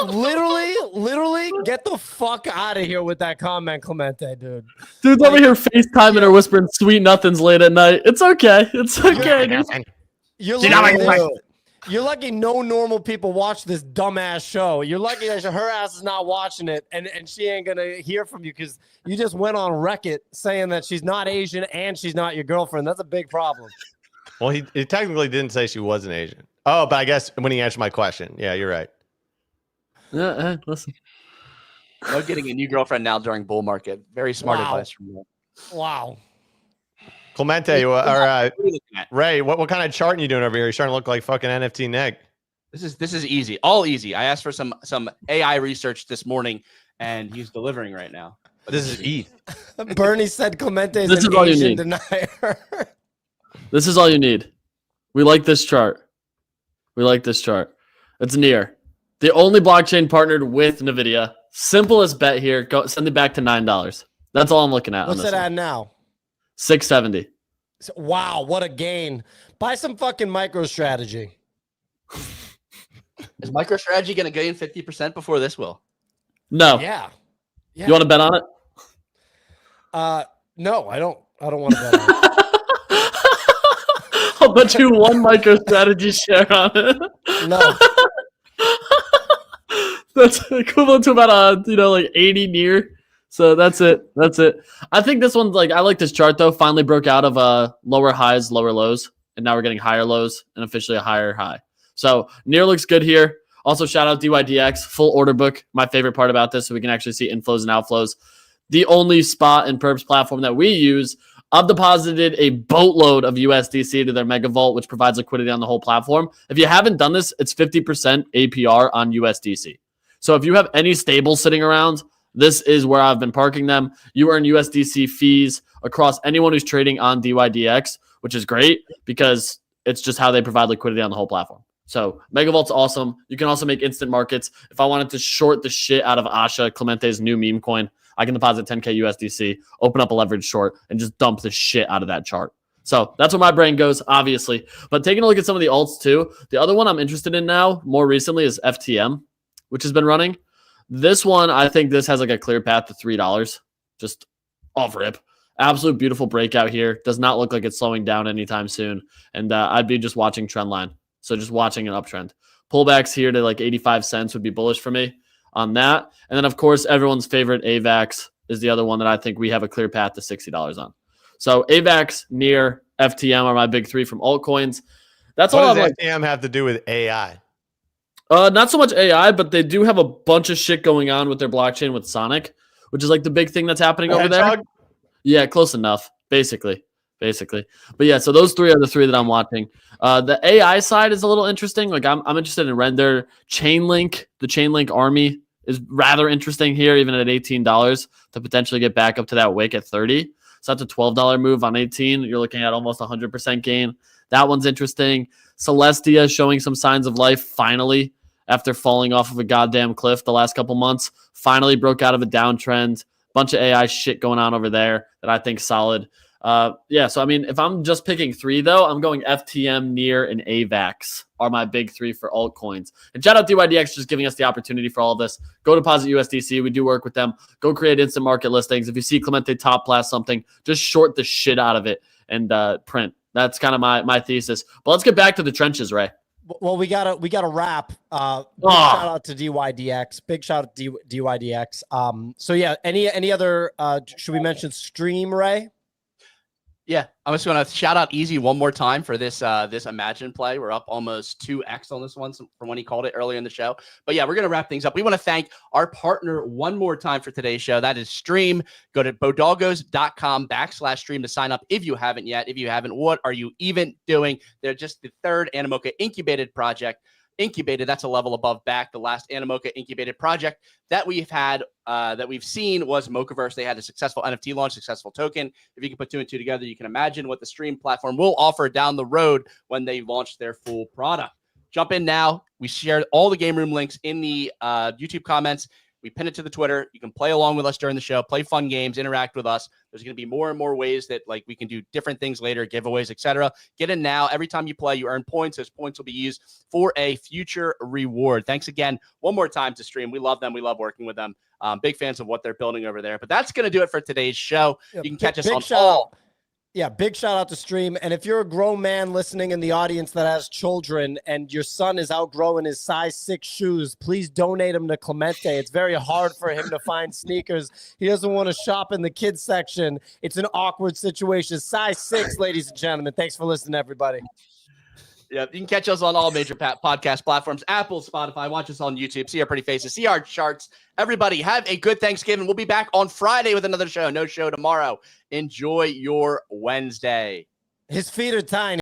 Literally, get the fuck out of here with that comment, Clemente, dude. Dude's over here FaceTiming or whispering sweet nothings late at night. It's okay. It's okay, dude. You're She's not my lucky, girlfriend. you're lucky no normal people watch this dumbass show. You're lucky that her ass is not watching it, and she ain't gonna hear from you because you just went on record saying that she's not Asian and she's not your girlfriend. That's a big problem. Well, he technically didn't say she wasn't Asian. Oh, but I guess when he answered my question, yeah, you're right. Yeah, listen. no getting a new girlfriend now during bull market. Very smart Wow. advice from you. Wow. Clemente, or What are you looking at? Ray, what kind of chart are you doing over here? You're starting to look like fucking NFT Nick. This is easy, all easy. I asked for some AI research this morning, and he's delivering right now. But This is ETH. Bernie said Clemente is This an is all you Asian need. denier. This is all you need. We like this chart. We like this chart. It's near. The only blockchain partnered with NVIDIA. Simplest bet here. Go send it back to $9. That's all I'm looking at. What's on it this at one. now? 670. Wow, what a gain. Buy some fucking MicroStrategy. is MicroStrategy going to gain 50% before this will? No. Yeah. You want to bet on it? No, I don't want to bet on it. I'll bet you one MicroStrategy share on it. No. That's equivalent to about like 80 near. So that's it. That's it. I think this one's I like this chart though. Finally broke out of lower highs, lower lows, and now we're getting higher lows and officially a higher high. So near looks good here. Also shout out DYDX, full order book. My favorite part about this, so we can actually see inflows and outflows. The only spot and perps platform that we use. I've deposited a boatload of USDC to their Mega Vault, which provides liquidity on the whole platform. If you haven't done this, it's 50% APR on USDC. So if you have any stables sitting around, this is where I've been parking them. You earn USDC fees across anyone who's trading on DYDX, which is great because it's just how they provide liquidity on the whole platform. So Mega Vault's awesome. You can also make instant markets. If I wanted to short the shit out of Asha, Clemente's new meme coin, I can deposit 10K USDC, open up a leverage short, and just dump the shit out of that chart. So that's where my brain goes, obviously. But taking a look at some of the alts too, the other one I'm interested in now, more recently, is FTM, which has been running. This one, I think this has a clear path to $3, just off rip. Absolute beautiful breakout here. Does not look like it's slowing down anytime soon. And I'd be just watching trend line. So just watching an uptrend. Pullbacks here to like 85 cents would be bullish for me on that. And then, of course, everyone's favorite AVAX is the other one that I think we have a clear path to $60 on. So AVAX, NEAR, FTM are my big three from altcoins. That's all. What does FTM have to do with AI? Not so much AI, but they do have a bunch of shit going on with their blockchain with Sonic, which is like the big thing that's happening over there. Yeah, close enough, basically. But yeah, so those three are the three that I'm watching. The AI side is a little interesting. Like I'm interested in Render. Chainlink, the Chainlink army is rather interesting here, even at $18 to potentially get back up to that wick at 30. So that's a $12 move on 18. You're looking at almost 100% gain. That one's interesting. Celestia showing some signs of life finally after falling off of a goddamn cliff the last couple months. Finally broke out of a downtrend. Bunch of AI shit going on over there that I think solid. Yeah, so I mean, if I'm just picking three, though, I'm going FTM, NEAR, and AVAX are my big three for altcoins. And shout out DYDX just giving us the opportunity for all of this. Go deposit USDC. We do work with them. Go create instant market listings. If you see Clemente top blast something, just short the shit out of it and print. That's kind of my thesis. But let's get back to the trenches, Ray. Well, we gotta wrap. Shout out to DYDX. Big shout out to DYDX. So yeah, any other? Should we mention Stream, Ray? Yeah, I'm just going to shout out Easy one more time for this Imagine play. We're up almost 2x on this one from when he called it earlier in the show. But yeah, we're going to wrap things up. We want to thank our partner one more time for today's show. That is Stream. Go to bodoggos.com/stream to sign up if you haven't yet. If you haven't, what are you even doing? They're just the third Animoca incubated project. Incubated, that's a level above back. The last Animoca incubated project that we've had, that we've seen was Mochaverse. They had a successful NFT launch, successful token. If you can put two and two together, you can imagine what the Stream platform will offer down the road when they launch their full product. Jump in now. We shared all the game room links in the YouTube comments. We pin it to the Twitter. You can play along with us during the show, play fun games, interact with us. There's going to be more and more ways that like we can do different things later, giveaways, etc. Get in now. Every time you play, you earn points. Those points will be used for a future reward. Thanks again one more time to Stream. We love them. We love working with them. Big fans of what they're building over there. But that's going to do it for today's show. You can catch us on all. Yeah, big shout out to Stream. And if you're a grown man listening in the audience that has children and your son is outgrowing his size 6 shoes, please donate them to Clemente. It's very hard for him to find sneakers. He doesn't want to shop in the kids section. It's an awkward situation. Size 6, ladies and gentlemen. Thanks for listening, everybody. Yeah, you can catch us on all major podcast platforms, Apple, Spotify. Watch us on YouTube. See our pretty faces. See our charts. Everybody, have a good Thanksgiving. We'll be back on Friday with another show. No show tomorrow. Enjoy your Wednesday. His feet are tiny.